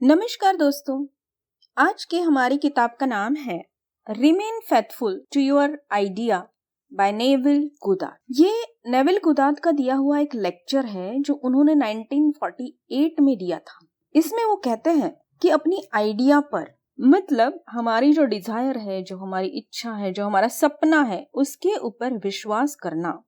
नमस्कार दोस्तों। आज की हमारी किताब का नाम है remain faithful to your idea by Neville Goddard. ये नेविल गोदार्ड का दिया हुआ एक लेक्चर है जो उन्होंने 1948 में दिया था। इसमें वो कहते हैं कि अपनी आइडिया पर, मतलब हमारी जो डिजायर है, जो हमारी इच्छा है, जो हमारा सपना है, उसके ऊपर विश्वास करना।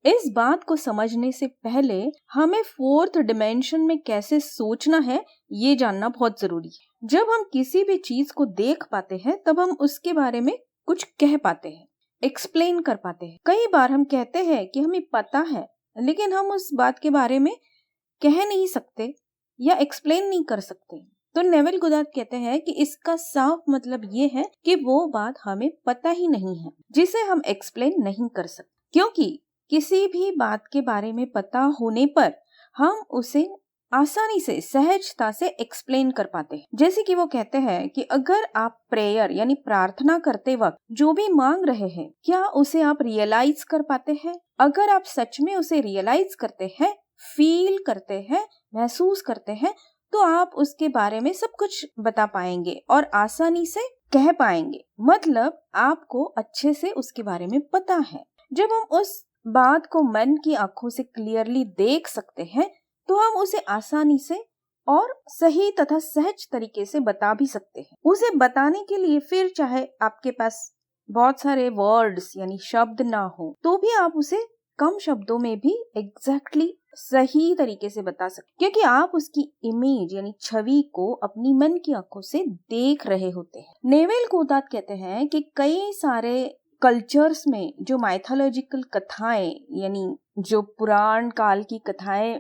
इस बात को समझने से पहले हमें फोर्थ डिमेंशन में कैसे सोचना है ये जानना बहुत जरूरी है। जब हम किसी भी चीज को देख पाते हैं तब हम उसके बारे में कुछ कह पाते हैं, एक्सप्लेन कर पाते हैं। कई बार हम कहते हैं कि हमें पता है, लेकिन हम उस बात के बारे में कह नहीं सकते या एक्सप्लेन नहीं कर सकते। तो नेविल गोदार्ड कहते हैं कि इसका साफ मतलब ये है कि वो बात हमें पता ही नहीं है जिसे हम एक्सप्लेन नहीं कर सकते, क्योंकि किसी भी बात के बारे में पता होने पर हम उसे आसानी से, सहजता से एक्सप्लेन कर पाते हैं। जैसे कि वो कहते हैं कि अगर आप प्रेयर यानी प्रार्थना करते वक्त जो भी मांग रहे हैं, क्या उसे आप रियलाइज कर पाते हैं? अगर आप सच में उसे रियलाइज करते हैं, फील करते हैं, महसूस करते हैं, तो आप उसके बारे में सब कुछ बता पाएंगे और आसानी से कह पाएंगे। मतलब आपको अच्छे से उसके बारे में पता है। जब हम उस बात को मन की आंखों से क्लियरली देख सकते हैं तो हम उसे आसानी से और सही तथा सहज तरीके से बता भी सकते हैं। उसे बताने के लिए फिर चाहे आपके पास बहुत सारे वर्ड्स यानी शब्द ना हो, तो भी आप उसे कम शब्दों में भी एग्जैक्टली सही तरीके से बता सकते, क्योंकि आप उसकी इमेज यानी छवि को अपनी मन की आंखों से देख रहे होते हैं। नेविल गोदार्ड कहते हैं कि कई सारे कल्चर्स में जो माइथोलॉजिकल कथाएं यानी जो पुराण काल की कथाएं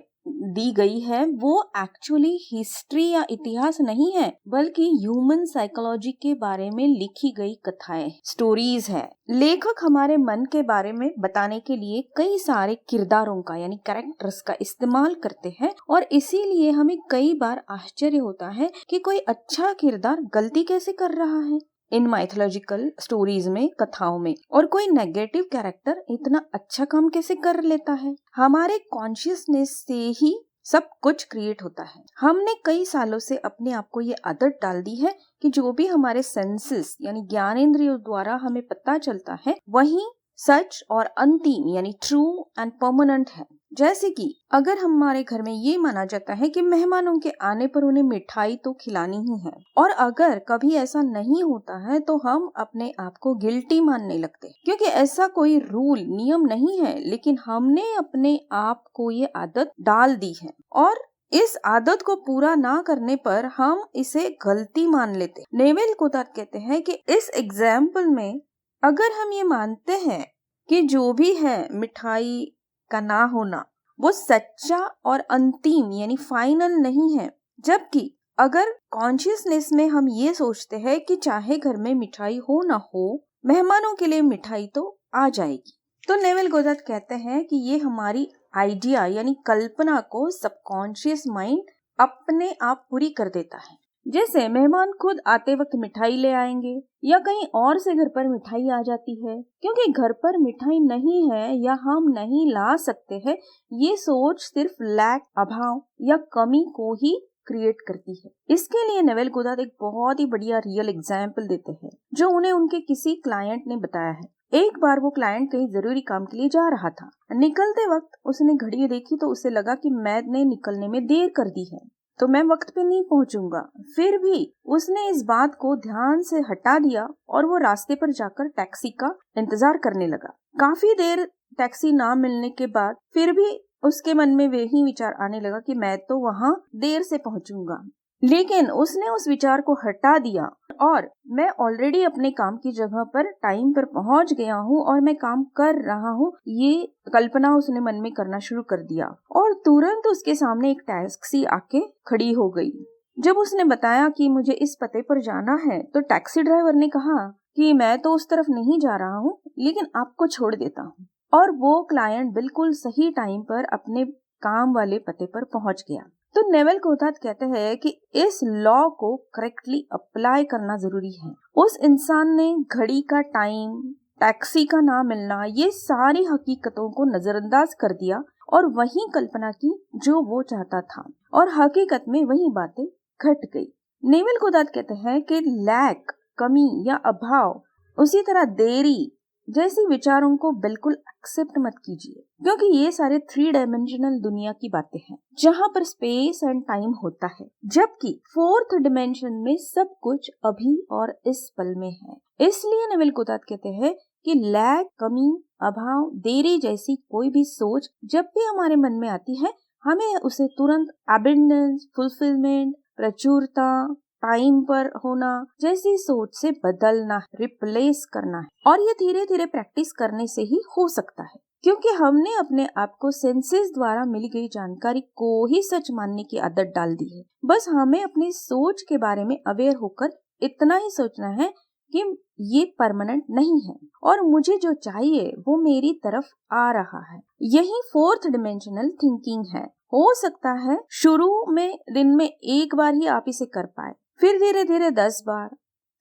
दी गई है, वो एक्चुअली हिस्ट्री या इतिहास नहीं है, बल्कि ह्यूमन साइकोलॉजी के बारे में लिखी गई कथाएं, स्टोरीज है। लेखक हमारे मन के बारे में बताने के लिए कई सारे किरदारों का यानी कैरेक्टर्स का इस्तेमाल करते हैं, और इसीलिए हमें कई बार आश्चर्य होता है कि कोई अच्छा किरदार गलती कैसे कर रहा है इन माइथोलॉजिकल स्टोरीज में, कथाओं में, और कोई नेगेटिव कैरेक्टर इतना अच्छा काम कैसे कर लेता है। हमारे कॉन्शियसनेस से ही सब कुछ क्रिएट होता है। हमने कई सालों से अपने आप को ये आदत डाल दी है कि जो भी हमारे सेंसेस यानी ज्ञानेंद्रियों द्वारा हमें पता चलता है वही सच और अंतिम यानी ट्रू एंड परमानेंट है। जैसे कि अगर हमारे घर में ये माना जाता है कि मेहमानों के आने पर उन्हें मिठाई तो खिलानी ही है, और अगर कभी ऐसा नहीं होता है तो हम अपने आप को गिल्टी मानने लगते हैं, क्योंकि ऐसा कोई रूल नियम नहीं है, लेकिन हमने अपने आप को ये आदत डाल दी है और इस आदत को पूरा ना करने पर हम इसे गलती मान लेते। नेविल गोदार्ड कहते हैं कि इस एग्जाम्पल में अगर हम ये मानते हैं कि जो भी है मिठाई का ना होना वो सच्चा और अंतिम यानी फाइनल नहीं है, जबकि अगर कॉन्शियसनेस में हम ये सोचते हैं कि चाहे घर में मिठाई हो ना हो, मेहमानों के लिए मिठाई तो आ जाएगी, तो नेविल गोदार्ड कहते हैं कि ये हमारी आइडिया यानी कल्पना को सबकॉन्शियस माइंड अपने आप पूरी कर देता है। जैसे मेहमान खुद आते वक्त मिठाई ले आएंगे या कहीं और से घर पर मिठाई आ जाती है, क्योंकि घर पर मिठाई नहीं है या हम नहीं ला सकते हैं, ये सोच सिर्फ लैक, अभाव या कमी को ही क्रिएट करती है। इसके लिए नेविल गोदार्ड एक बहुत ही बढ़िया रियल एग्जाम्पल देते हैं जो उन्हें उनके किसी क्लाइंट ने बताया है। एक बार वो क्लाइंट कहीं जरूरी काम के लिए जा रहा था। निकलते वक्त उसने घड़ी देखी तो उसे लगा कि मैंने निकलने में देर कर दी है तो मैं वक्त पे नहीं पहुंचूंगा। फिर भी उसने इस बात को ध्यान से हटा दिया और वो रास्ते पर जाकर टैक्सी का इंतजार करने लगा। काफी देर टैक्सी ना मिलने के बाद फिर भी उसके मन में वही विचार आने लगा कि मैं तो वहां देर से पहुंचूंगा, लेकिन उसने उस विचार को हटा दिया और मैं ऑलरेडी अपने काम की जगह पर टाइम पर पहुंच गया हूँ और मैं काम कर रहा हूँ, ये कल्पना उसने मन में करना शुरू कर दिया और तुरंत उसके सामने एक टैक्सी आके खड़ी हो गई। जब उसने बताया कि मुझे इस पते पर जाना है तो टैक्सी ड्राइवर ने कहा कि मैं तो उस तरफ नहीं जा रहा हूँ, लेकिन आपको छोड़ देता हूँ। और वो क्लाइंट बिल्कुल सही टाइम पर अपने काम वाले पते पर पहुंच गया। तो नेविल गोदार्ड कहते हैं कि इस लॉ को करेक्टली अप्लाई करना जरूरी है। उस इंसान ने घड़ी का टाइम, टैक्सी का ना मिलना, ये सारी हकीकतों को नजरअंदाज कर दिया और वही कल्पना की जो वो चाहता था, और हकीकत में वही बातें घट गई। नेवल गोदार्द कहते हैं कि लैक, कमी या अभाव, उसी तरह देरी जैसी विचारों को बिल्कुल एक्सेप्ट मत कीजिए, क्योंकि ये सारे 3 डायमेंशनल दुनिया की बातें हैं जहाँ पर स्पेस एंड टाइम होता है, जबकि 4th डिमेंशन में सब कुछ अभी और इस पल में है। इसलिए नेवल गोदार्द कहते हैं कि लैक, कमी, अभाव, देरी जैसी कोई भी सोच जब भी हमारे मन में आती है, हमें उसे तुरंत अबंडेंस, फुलफिलमेंट, प्रचुरता, टाइम पर होना जैसी सोच से बदलना, रिप्लेस करना है। और ये धीरे धीरे प्रैक्टिस करने से ही हो सकता है, क्योंकि हमने अपने आप को सेंसेस द्वारा मिली गई जानकारी को ही सच मानने की आदत डाल दी है। बस हमें अपनी सोच के बारे में अवेयर होकर इतना ही सोचना है कि ये परमानेंट नहीं है और मुझे जो चाहिए वो मेरी तरफ आ रहा है। यही 4th डिमेंशनल थिंकिंग है। हो सकता है शुरू में दिन में एक बार ही आप इसे कर पाए, फिर धीरे धीरे 10 बार,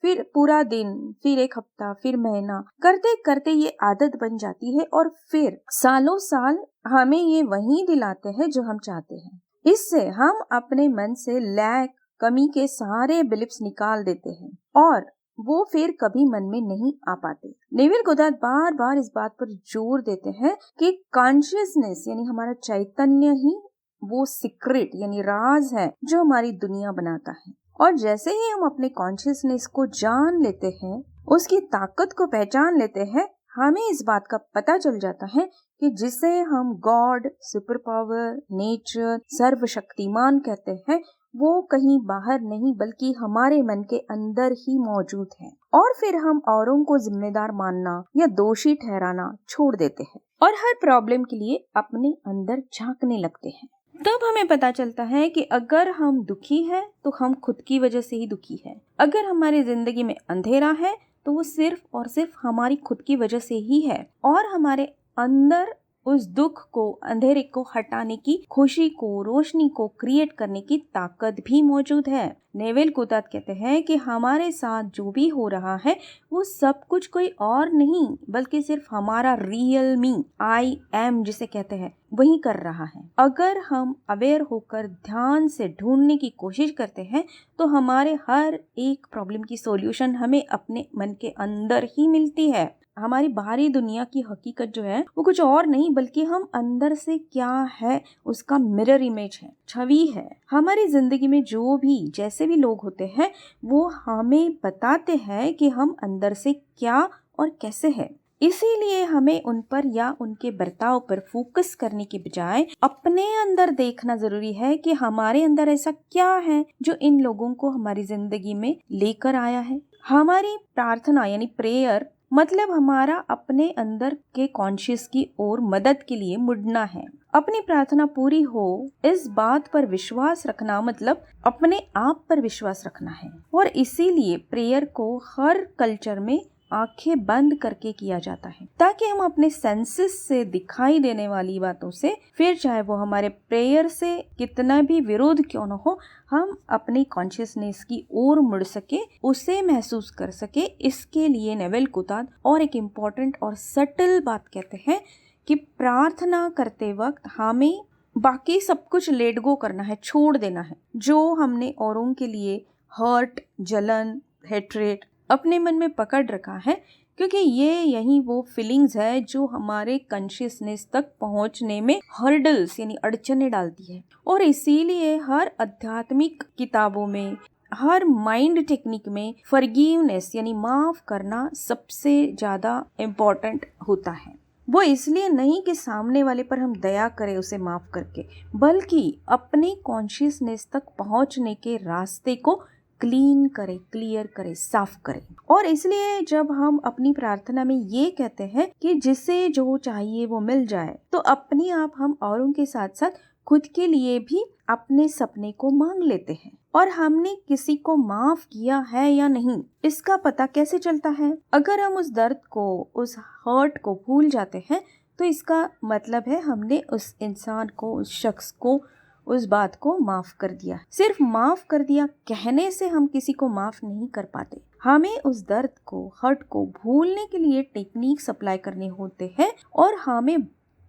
फिर पूरा दिन, फिर एक हफ्ता, फिर महीना, करते करते ये आदत बन जाती है और फिर सालों साल हमें ये वही दिलाते हैं जो हम चाहते हैं। इससे हम अपने मन से लैक, कमी के सारे बिलीफ्स निकाल देते हैं और वो फिर कभी मन में नहीं आ पाते। नेवल गोदार्द बार बार इस बात पर जोर देते हैं कि कॉन्शियसनेस यानी हमारा चैतन्य ही वो सीक्रेट यानी राज है जो हमारी दुनिया बनाता है। और जैसे ही हम अपने कॉन्शियसनेस को जान लेते हैं, उसकी ताकत को पहचान लेते हैं, हमें इस बात का पता चल जाता है कि जिसे हम गॉड, सुपर पावर, नेचर, सर्वशक्तिमान कहते हैं, वो कहीं बाहर नहीं बल्कि हमारे मन के अंदर ही मौजूद है। और फिर हम औरों को जिम्मेदार मानना या दोषी ठहराना छोड़ देते हैं और हर प्रॉब्लम के लिए अपने अंदर झांकने लगते हैं। तब हमें पता चलता है कि अगर हम दुखी हैं तो हम खुद की वजह से ही दुखी हैं। अगर हमारी जिंदगी में अंधेरा है तो वो सिर्फ और सिर्फ हमारी खुद की वजह से ही है और हमारे अंदर उस दुख को, अंधेरे को हटाने की, खुशी को, रोशनी को क्रिएट करने की ताकत भी मौजूद है। नेवल गोदार्द कहते हैं कि हमारे साथ जो भी हो रहा है वो सब कुछ कोई और नहीं बल्कि सिर्फ हमारा रियल मी, आई एम जिसे कहते हैं, वही कर रहा है। अगर हम अवेयर होकर ध्यान से ढूंढने की कोशिश करते हैं तो हमारे हर एक प्रॉब्लम की सॉल्यूशन हमें अपने मन के अंदर ही मिलती है। हमारी बाहरी दुनिया की हकीकत जो है वो कुछ और नहीं बल्कि हम अंदर से क्या है उसका मिरर इमेज है, छवि है। हमारी जिंदगी में जो भी जैसे भी लोग होते हैं वो हमें बताते हैं कि हम अंदर से क्या और कैसे हैं। इसीलिए हमें उन पर या उनके बर्ताव पर फोकस करने के बजाय अपने अंदर देखना जरूरी है कि हमारे अंदर ऐसा क्या है जो इन लोगों को हमारी जिंदगी में लेकर आया है। हमारी प्रार्थना यानी प्रेयर मतलब हमारा अपने अंदर के कॉन्शियस की ओर मदद के लिए मुड़ना है। अपनी प्रार्थना पूरी हो इस बात पर विश्वास रखना मतलब अपने आप पर विश्वास रखना है। और इसीलिए प्रेयर को हर कल्चर में आंखें बंद करके किया जाता है ताकि हम अपने सेंसेस से दिखाई देने वाली बातों से, फिर चाहे वो हमारे प्रेयर से कितना भी विरोध क्यों न हो, हम अपनी कॉन्शियसनेस की ओर मुड़ सके, उसे महसूस कर सके। इसके लिए नेवल गोदार्द और एक इम्पोर्टेंट और सटल बात कहते हैं कि प्रार्थना करते वक्त हमें बाकी सब कुछ लेट गो करना है, छोड़ देना है जो हमने औरों के लिए हर्ट, जलन, हेट्रेट अपने मन में पकड़ रखा है, क्योंकि यही वो फीलिंग्स है जो हमारे कॉन्शियसनेस तक पहुंचने में हर्डल्स यानी अड़चने डालती है। और इसीलिए हर आध्यात्मिक किताबों में, हर माइंड टेक्निक में फॉरगिवनेस यानी माफ करना सबसे ज्यादा इम्पोर्टेंट होता है। वो इसलिए नहीं कि सामने वाले पर हम दया करें उसे माफ करके, बल्कि अपने कॉन्शियसनेस तक पहुंचने के रास्ते को क्लीन करे, क्लियर करे, साफ करे। और इसलिए जब हम अपनी प्रार्थना में ये कहते हैं कि जिसे जो चाहिए वो मिल जाए, तो अपने आप हम औरों के साथ साथ खुद के लिए भी अपने सपने को मांग लेते हैं। और हमने किसी को माफ किया है या नहीं इसका पता कैसे चलता है? अगर हम उस दर्द को, उस हर्ट को भूल जाते हैं तो इसका मतलब है हमने उस इंसान को, उस शख्स को, उस बात को माफ कर दिया। सिर्फ माफ कर दिया कहने से हम किसी को माफ नहीं कर पाते। हमें उस दर्द को, हर्ट को भूलने के लिए टेक्निक्स अप्लाई करने होते हैं और हमें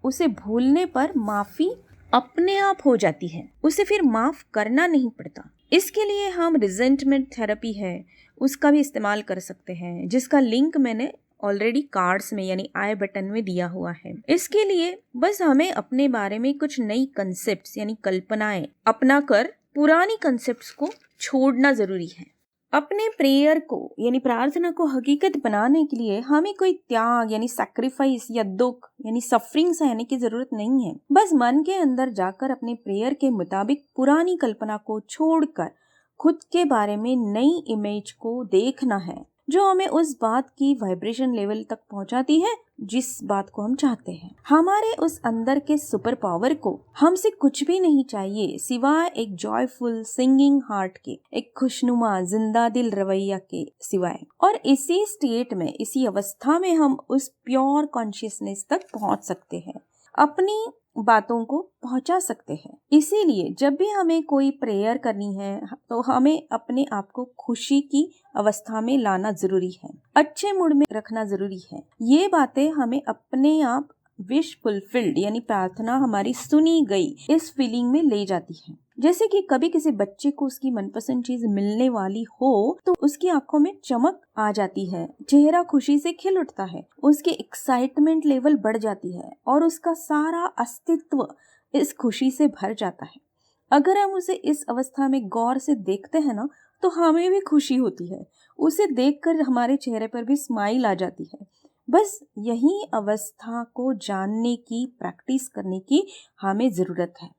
उसे भूलने पर माफी अपने आप हो जाती है, उसे फिर माफ करना नहीं पड़ता। इसके लिए हम रिजेंटमेंट थेरेपी है उसका भी इस्तेमाल कर सकते हैं, जिसका लिंक मैंने ऑलरेडी कार्ड्स में यानी आई बटन में दिया हुआ है। इसके लिए बस हमें अपने बारे में कुछ नई कंसेप्ट्स यानी कल्पनाएं अपना कर पुरानी कंसेप्ट्स को छोड़ना जरूरी है। अपने प्रेयर को यानी प्रार्थना को हकीकत बनाने के लिए हमें कोई त्याग यानी सैक्रिफाइस या दुख यानी सफरिंग सहने की जरूरत नहीं है। बस मन के अंदर जाकर अपने प्रेयर के मुताबिक पुरानी कल्पना को छोड़कर खुद के बारे में नई इमेज को देखना है, जो हमें उस बात की वाइब्रेशन लेवल तक पहुंचाती है जिस बात को हम चाहते हैं। हमारे उस अंदर के सुपर पावर को हमसे कुछ भी नहीं चाहिए सिवाय एक जॉयफुल सिंगिंग हार्ट के, एक खुशनुमा जिंदा दिल रवैया के सिवाय। और इसी स्टेट में, इसी अवस्था में हम उस प्योर कॉन्शियसनेस तक पहुंच सकते हैं, अपनी बातों को पहुंचा सकते हैं। इसीलिए जब भी हमें कोई प्रेयर करनी है तो हमें अपने आप को खुशी की अवस्था में लाना जरूरी है, अच्छे मूड में रखना जरूरी है। ये बातें हमें अपने आप विश फुलफिल्ड यानी प्रार्थना हमारी सुनी गई इस फीलिंग में ले जाती है। जैसे कि कभी किसी बच्चे को उसकी मनपसंद चीज मिलने वाली हो तो उसकी आंखों में चमक आ जाती है, चेहरा खुशी से खिल उठता है, उसकी एक्साइटमेंट लेवल बढ़ जाती है और उसका सारा अस्तित्व इस खुशी से भर जाता है। अगर हम उसे इस अवस्था में गौर से देखते हैं ना तो हमें भी खुशी होती है, उसे देखकर हमारे चेहरे पर भी स्माइल आ जाती है। बस यही अवस्था को जानने की, प्रैक्टिस करने की हमें जरूरत है।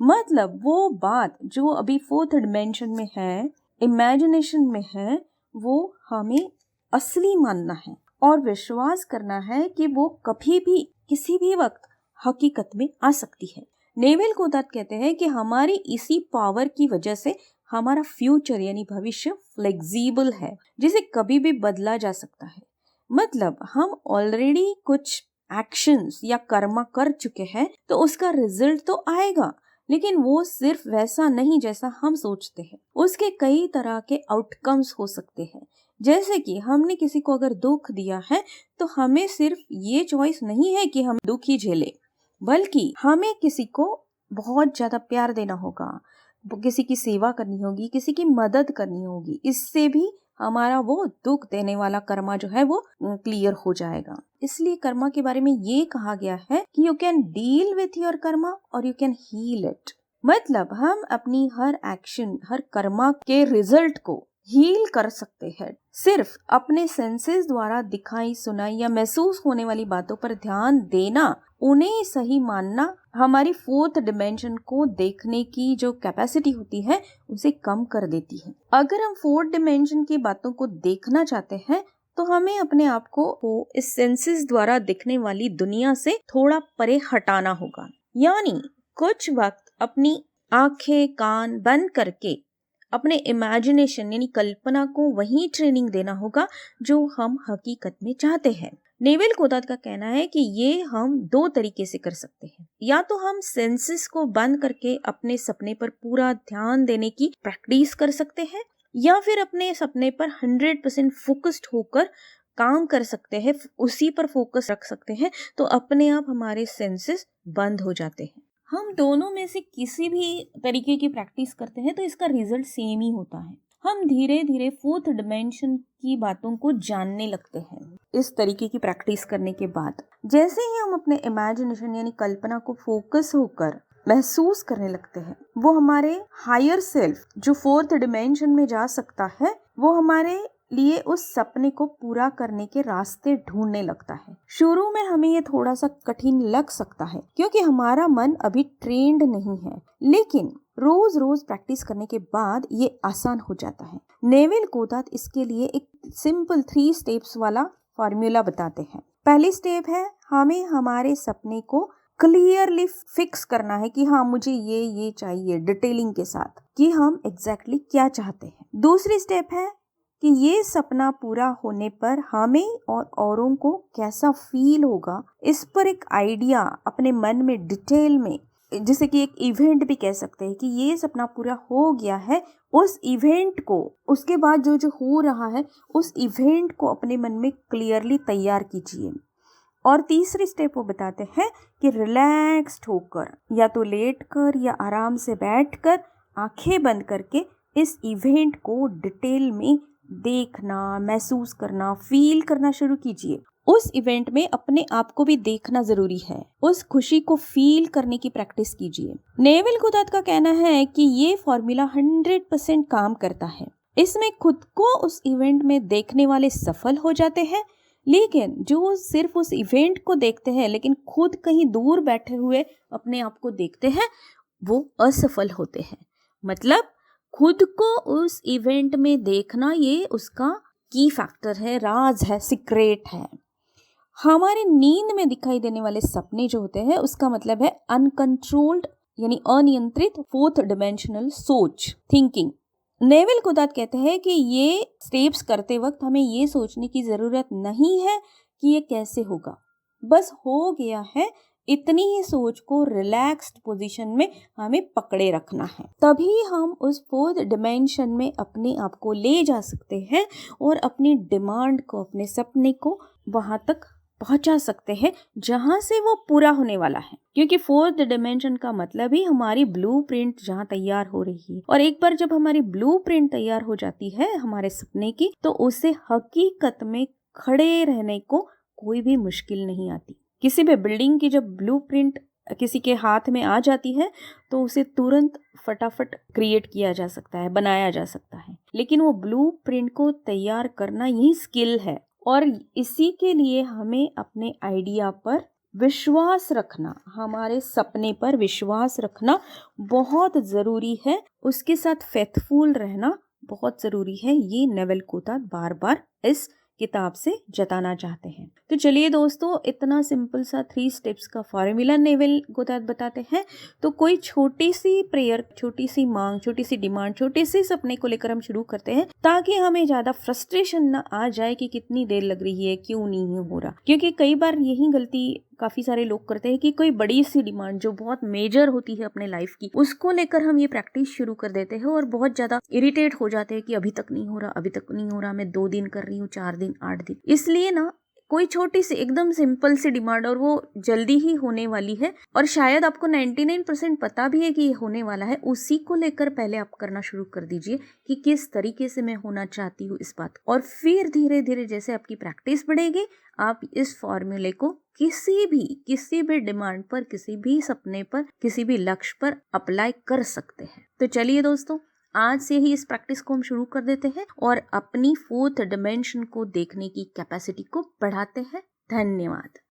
मतलब वो बात जो अभी फोर्थ डिमेंशन में है, इमेजिनेशन में है, वो हमें असली मानना है और विश्वास करना है कि वो कभी भी किसी भी वक्त हकीकत में आ सकती है। नेविल गोदार्ड कहते हैं कि हमारी इसी पावर की वजह से हमारा फ्यूचर यानी भविष्य फ्लेक्सिबल है, जिसे कभी भी बदला जा सकता है। मतलब हम ऑलरेडी कुछ एक्शंस या कर्म कर चुके हैं तो उसका रिजल्ट तो आएगा, लेकिन वो सिर्फ वैसा नहीं जैसा हम सोचते हैं। उसके कई तरह के आउटकम्स हो सकते हैं। जैसे कि हमने किसी को अगर दुख दिया है तो हमें सिर्फ ये चॉइस नहीं है कि हम दुख ही झेले, बल्कि हमें किसी को बहुत ज्यादा प्यार देना होगा, किसी की सेवा करनी होगी, किसी की मदद करनी होगी। इससे भी हमारा वो दुख देने वाला कर्मा जो है वो क्लियर हो जाएगा। इसलिए कर्मा के बारे में ये कहा गया है कि you can deal with your Karma और यू कैन हील इट। मतलब हम अपनी हर एक्शन, हर कर्मा के रिजल्ट को हील कर सकते हैं। सिर्फ अपने सेंसेस द्वारा दिखाई, सुनाई या महसूस होने वाली बातों पर ध्यान देना, उन्हें सही मानना हमारी फोर्थ डिमेंशन को देखने की जो कैपेसिटी होती है उसे कम कर देती है। अगर हम फोर्थ डिमेंशन की बातों को देखना चाहते हैं तो हमें अपने आप को इस सेंसेस द्वारा दिखने वाली दुनिया से थोड़ा परे हटाना होगा। यानी कुछ वक्त अपनी आंखें कान बंद करके अपने इमेजिनेशन यानी कल्पना को वही ट्रेनिंग देना होगा जो हम हकीकत में चाहते हैं। नेविल गोदार्ड का कहना है कि ये हम दो तरीके से कर सकते हैं। या तो हम सेंसेस को बंद करके अपने सपने पर पूरा ध्यान देने की प्रैक्टिस कर सकते हैं, या फिर अपने सपने पर 100% फोकस्ड होकर काम कर सकते हैं, उसी पर फोकस रख सकते हैं, तो अपने आप हमारे सेंसेस बंद हो जाते हैं। हम दोनों में से किसी भी तरीके की प्रैक्टिस करते हैं तो इसका रिजल्ट सेम ही होता है। हम धीरे धीरे फोर्थ डिमेंशन की बातों को जानने लगते हैं इस तरीके की प्रैक्टिस करने के बाद। जैसे ही हम अपने इमेजिनेशन यानी कल्पना को फोकस होकर महसूस करने लगते हैं, वो हमारे हायर सेल्फ जो फोर्थ डिमेंशन में जा सकता है, वो हमारे लिए उस सपने को पूरा करने के रास्ते ढूंढने लगता है। शुरू में हमें ये थोड़ा सा कठिन लग सकता है क्योंकि हमारा मन अभी ट्रेंड नहीं है, लेकिन रोज रोज प्रैक्टिस करने के बाद ये आसान हो जाता है। नेविल गोदार्ड इसके लिए एक सिंपल 3 स्टेप्स वाला फॉर्मूला बताते हैं। पहली स्टेप है हमें हमारे सपने को क्लियरली फिक्स करना है कि हाँ मुझे ये चाहिए, डिटेलिंग के साथ कि हम एग्जैक्टली क्या चाहते हैं। दूसरी स्टेप है कि ये सपना पूरा होने पर हमें और औरों को कैसा फील होगा, इस पर एक आइडिया अपने मन में डिटेल में, जैसे कि एक इवेंट भी कह सकते हैं कि ये सपना पूरा हो गया है, उस इवेंट को, उसके बाद जो जो हो रहा है उस इवेंट को अपने मन में क्लियरली तैयार कीजिए। और तीसरी स्टेप वो बताते हैं कि रिलैक्स्ड होकर या तो लेट कर या आराम से बैठकर आंखें बंद करके इस इवेंट को डिटेल में देखना, महसूस करना, फील करना शुरू कीजिए। उस इवेंट में अपने आप को भी देखना जरूरी है। उस खुशी को फील करने की प्रैक्टिस कीजिए। नेविल गोदार्ड का कहना है कि ये फॉर्मूला 100% काम करता है। इसमें खुद को उस इवेंट में देखने वाले सफल हो जाते हैं, लेकिन जो सिर्फ उस इवेंट को देखते हैं लेकिन खुद कहीं दूर बैठे हुए अपने आप को देखते हैं, वो असफल होते हैं। मतलब खुद को उस इवेंट में देखना ये उसका की फैक्टर है, राज है, सीक्रेट है। हमारे नींद में दिखाई देने वाले सपने जो होते हैं उसका मतलब है अनकंट्रोल्ड यानी अनियंत्रित फोर्थ डिमेंशनल सोच, थिंकिंग। नेविल गोदार्ड कहते हैं कि ये स्टेप्स करते वक्त हमें ये सोचने की जरूरत नहीं है कि ये कैसे होगा, बस हो गया है, इतनी ही सोच को रिलैक्स्ड पोजीशन में हमें पकड़े रखना है। तभी हम उस फोर्थ डिमेंशन में अपने आप को ले जा सकते हैं और अपनी डिमांड को, अपने सपने को वहां तक पहुंचा सकते हैं जहां से वो पूरा होने वाला है। क्योंकि फोर्थ डिमेंशन का मतलब ही हमारी ब्लूप्रिंट जहां तैयार हो रही है, और एक बार जब हमारी ब्लूप्रिंट तैयार हो जाती है हमारे सपने की, तो उसे हकीकत में खड़े रहने को कोई भी मुश्किल नहीं आती। किसी भी बिल्डिंग की जब ब्लूप्रिंट किसी के हाथ में आ जाती है तो उसे तुरंत फटाफट क्रिएट किया जा सकता है, बनाया जा सकता है, लेकिन वो ब्लूप्रिंट को तैयार करना यही स्किल है। और इसी के लिए हमें अपने आइडिया पर विश्वास रखना, हमारे सपने पर विश्वास रखना बहुत ज़रूरी है। उसके साथ फेथफुल रहना बहुत ज़रूरी है। ये नेविल गोदार्ड बार बार इस किताब से जताना चाहते हैं। तो चलिए दोस्तों, इतना सिंपल सा 3 स्टेप्स का फॉर्मूला नेविल गोदार्ड बताते हैं। तो कोई छोटी सी प्रेयर, छोटी सी मांग, छोटी सी डिमांड, छोटे से सपने को लेकर हम शुरू करते हैं, ताकि हमें ज्यादा फ्रस्ट्रेशन ना आ जाए कि कितनी देर लग रही है, क्यों नहीं हो रहा। क्योंकि कई बार यही गलती काफी सारे लोग करते हैं कि कोई बड़ी सी डिमांड जो बहुत मेजर होती है अपने लाइफ की, उसको लेकर हम ये प्रैक्टिस शुरू कर देते हैं और बहुत ज्यादा इरिटेट हो जाते हैं कि अभी तक नहीं हो रहा, अभी तक नहीं हो रहा, मैं 2 दिन कर रही हूँ, 4 दिन, 8 दिन। इसलिए ना कोई छोटी सी एकदम सिंपल सी डिमांड, और वो जल्दी ही होने वाली है और शायद आपको 99% पता भी है कि ये होने वाला है, उसी को लेकर पहले आप करना शुरू कर दीजिए कि किस तरीके से मैं होना चाहती हूँ इस बात। और फिर धीरे धीरे जैसे आपकी प्रैक्टिस बढ़ेगी, आप इस फॉर्मूले को किसी भी डिमांड पर, किसी भी सपने पर, किसी भी लक्ष्य पर अप्लाई कर सकते हैं। तो चलिए दोस्तों, आज से ही इस प्रैक्टिस को हम शुरू कर देते हैं और अपनी फोर्थ डिमेंशन को देखने की कैपेसिटी को बढ़ाते हैं। धन्यवाद।